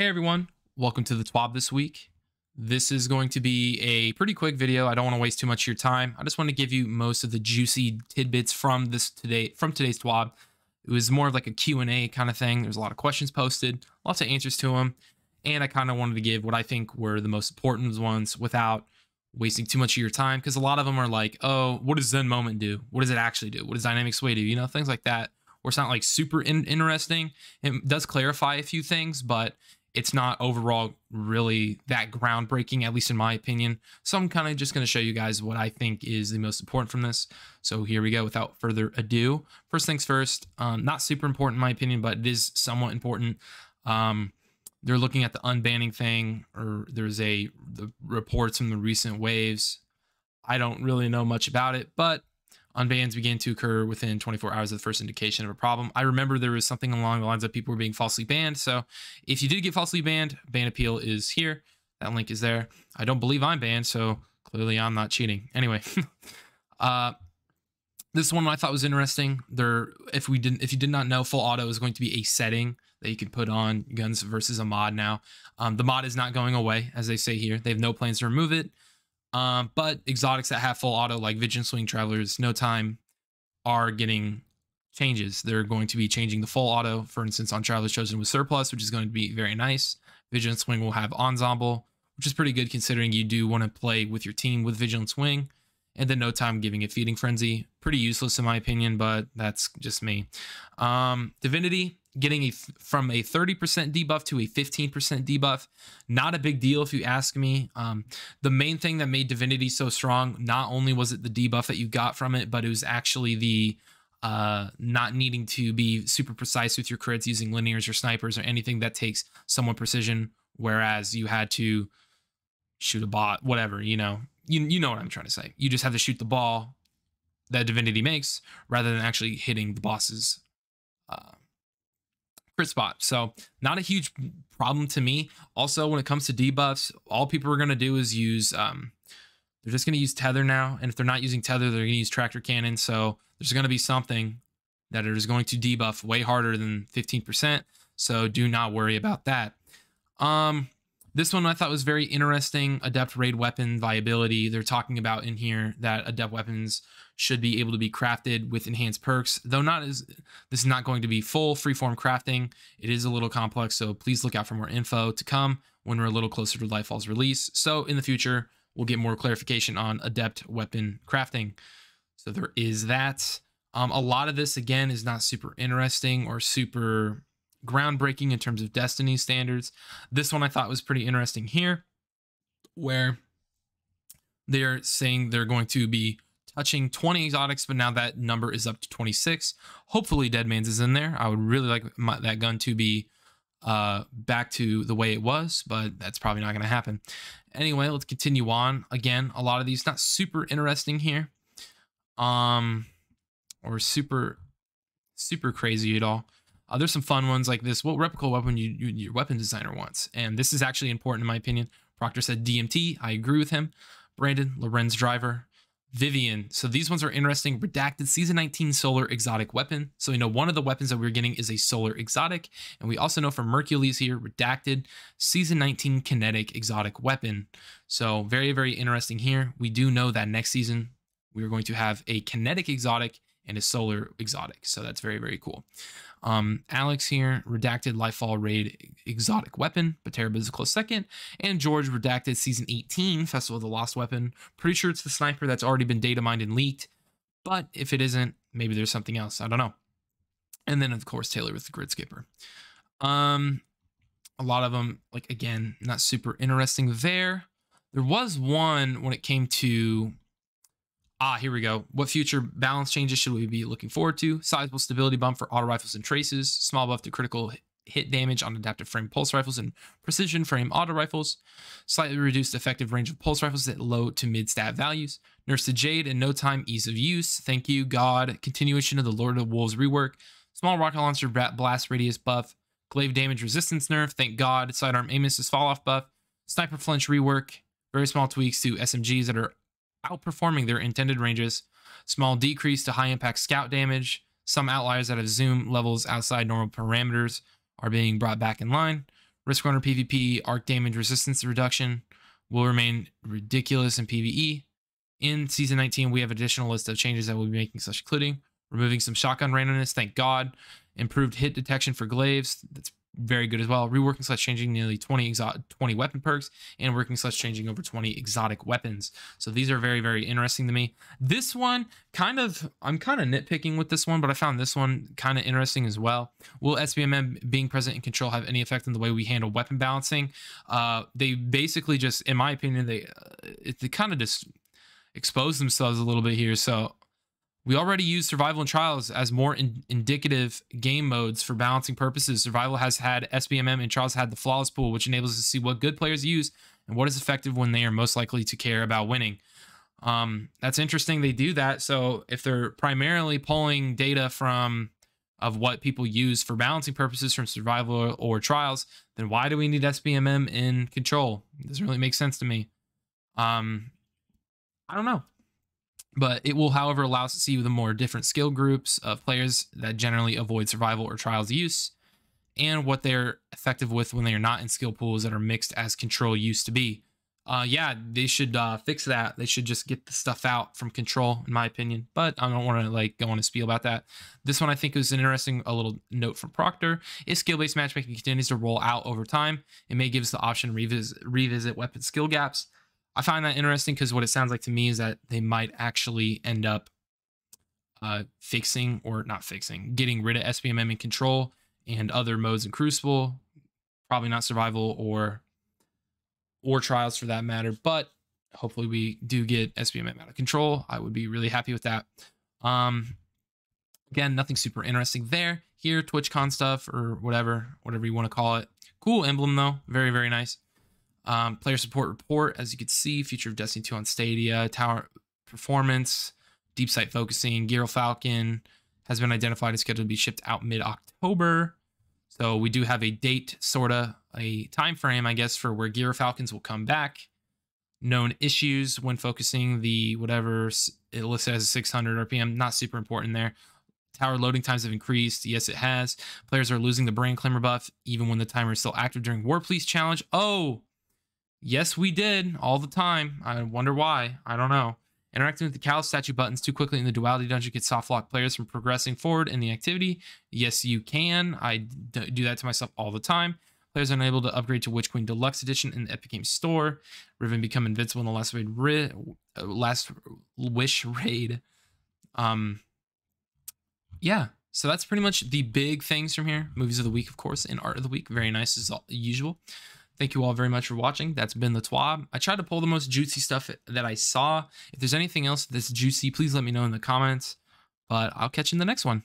Hey everyone, welcome to the Twab this week. This is going to be a pretty quick video. I don't want to waste too much of your time. I just want to give you most of the juicy tidbits from today's Twab. It was more of like a Q&A kind of thing. There's a lot of questions posted, lots of answers to them, and I kind of wanted to give what I think were the most important ones without wasting too much of your time, because a lot of them are like, oh, what does Zen Moment do? What does it actually do? What does Dynamic Sway do? You know, things like that. Or it's not like super interesting. It does clarify a few things, but it's not overall really that groundbreaking, at least in my opinion. So I'm kind of just going to show you guys what I think is the most important from this. So here we go. Without further ado, first things first, not super important in my opinion, but it is somewhat important. They're looking at the unbanning thing, or there's the reports from the recent waves. I don't really know much about it, but unbans began to occur within 24 hours of the first indication of a problem. I remember there was something along the lines of people were being falsely banned. So if you did get falsely banned, ban appeal is here. That link is there. I don't believe I'm banned, so clearly I'm not cheating. Anyway, this one I thought was interesting. If you did not know, full auto is going to be a setting that you can put on guns versus a mod now. The mod is not going away, as they say here. They have no plans to remove it. But exotics that have full auto, like Vigilant Swing Travelers, No Time, are getting changes. They're going to be changing the full auto, for instance, on Travelers Chosen with Surplus, which is going to be very nice. Vigilant Swing will have Ensemble, which is pretty good considering you do want to play with your team with Vigilant Swing. And then No Time giving it Feeding Frenzy. Pretty useless in my opinion, but that's just me. Divinity getting from a 30% debuff to a 15% debuff. Not a big deal if you ask me. The main thing that made Divinity so strong, not only was it the debuff that you got from it, but it was actually the not needing to be super precise with your crits using linears or snipers or anything that takes somewhat precision, whereas you had to shoot a bot, whatever, you know what I'm trying to say. You just have to shoot the ball that Divinity makes rather than actually hitting the boss's crit spot. So not a huge problem to me. Also, when it comes to debuffs, all people are going to do is use they're just going to use tether now, and if they're not using tether, they're going to use tractor cannon. So there's going to be something that is going to debuff way harder than 15%, so do not worry about that. This one I thought was very interesting. Adept raid weapon viability. They're talking about in here that adept weapons should be able to be crafted with enhanced perks, though this is not going to be full freeform crafting. It is a little complex, so please look out for more info to come when we're a little closer to Lightfall's release. So in the future, we'll get more clarification on adept weapon crafting. So there is that. A lot of this, again, is not super interesting or super groundbreaking in terms of Destiny standards. This one I thought was pretty interesting here, where they're saying they're going to be touching 20 exotics, but now that number is up to 26. Hopefully Deadman's is in there. I would really like that gun to be back to the way it was, but that's probably not going to happen. Anyway, let's continue on. Again, a lot of these not super interesting here, or super crazy at all. There's some fun ones like this. What replica weapon your weapon designer wants? And this is actually important in my opinion. Proctor said DMT. I agree with him. Brandon, Lorenz Driver, Vivian. So these ones are interesting. Redacted Season 19 Solar Exotic Weapon. So, one of the weapons that we're getting is a Solar Exotic. And we also know from Mercules here, Redacted Season 19 Kinetic Exotic Weapon. So very, very interesting here. We do know that next season we are going to have a Kinetic Exotic and a Solar Exotic. So that's very, very cool. Alex here, Redacted Lightfall Raid Exotic Weapon, Paterba is a close second, and George, Redacted Season 18 Festival of the Lost Weapon. Pretty sure it's the sniper that's already been data mined and leaked, but if it isn't, maybe there's something else. I don't know. And then of course Taylor with the Grid Skipper. A lot of them, like, again, not super interesting there. There was one when it came to here we go. What future balance changes should we be looking forward to? Sizable stability bump for auto rifles and traces. Small buff to critical hit damage on adaptive frame pulse rifles and precision frame auto rifles. Slightly reduced effective range of pulse rifles at low to mid stat values. Nerfs to Jade and No Time ease of use. Thank you, God. Continuation of the Lord of Wolves rework. Small rocket launcher blast radius buff. Glaive damage resistance nerf. Thank God. Sidearm aim assist fall off buff. Sniper flinch rework. Very small tweaks to SMGs that are outperforming their intended ranges. Small decrease to high impact scout damage. Some outliers that have zoom levels outside normal parameters are being brought back in line. Risk runner PvP arc damage resistance reduction will remain ridiculous in PvE. In Season 19, we have additional list of changes that we'll be making, such including removing some shotgun randomness, thank God. Improved hit detection for glaives, that's very good as well. Reworking / changing nearly 20 weapon perks, and working / changing over 20 exotic weapons. So these are very, very interesting to me. This one, I'm kind of nitpicking with this one, but I found this one kind of interesting as well. Will SBMM being present in control have any effect on the way we handle weapon balancing? They basically just, in my opinion, they kind of just expose themselves a little bit here. So we already use survival and trials as more indicative game modes for balancing purposes. Survival has had SBMM and trials had the flawless pool, which enables us to see what good players use and what is effective when they are most likely to care about winning. That's interesting. They do that. So if they're primarily pulling data of what people use for balancing purposes from survival or trials, then why do we need SBMM in control? It doesn't really make sense to me. I don't know. But it will, however, allow us to see the more different skill groups of players that generally avoid survival or trials use, and what they're effective with when they are not in skill pools that are mixed as control used to be. Yeah, they should fix that. They should just get the stuff out from control, in my opinion. But I don't want to go on a spiel about that. This one I think was interesting. A little note from Proctor: if skill-based matchmaking continues to roll out over time, it may give us the option to revisit weapon skill gaps. I find that interesting because what it sounds like to me is that they might actually end up getting rid of SBMM in control and other modes in Crucible. Probably not survival or trials for that matter, but hopefully we do get SBMM out of control. I would be really happy with that. Again, nothing super interesting there. Here, TwitchCon stuff or whatever you want to call it. Cool emblem though, very, very nice. Player support report, as you can see, future of Destiny 2 on Stadia, tower performance, deep sight focusing, Gyro Falcon has been identified and scheduled to be shipped out mid-October. So we do have a date, sorta a time frame, I guess, for where Gyro Falcons will come back. Known issues when focusing, the whatever it listed as 600 RPM, not super important there. Tower loading times have increased. Yes, it has. Players are losing the Brain Climber buff even when the timer is still active during War Police Challenge. Oh, yes, we did all the time. I wonder why. I don't know. Interacting with the Callus statue buttons too quickly in the Duality Dungeon can soft lock players from progressing forward in the activity. Yes, you can. I do that to myself all the time. Players are unable to upgrade to Witch Queen Deluxe Edition in the Epic Games Store. Riven become invincible in the Last Wish raid. Yeah, so that's pretty much the big things from here. Movies of the week, of course, and art of the week. Very nice as usual. Thank you all very much for watching. That's been the Twab. I tried to pull the most juicy stuff that I saw. If there's anything else that's juicy, please let me know in the comments. But I'll catch you in the next one.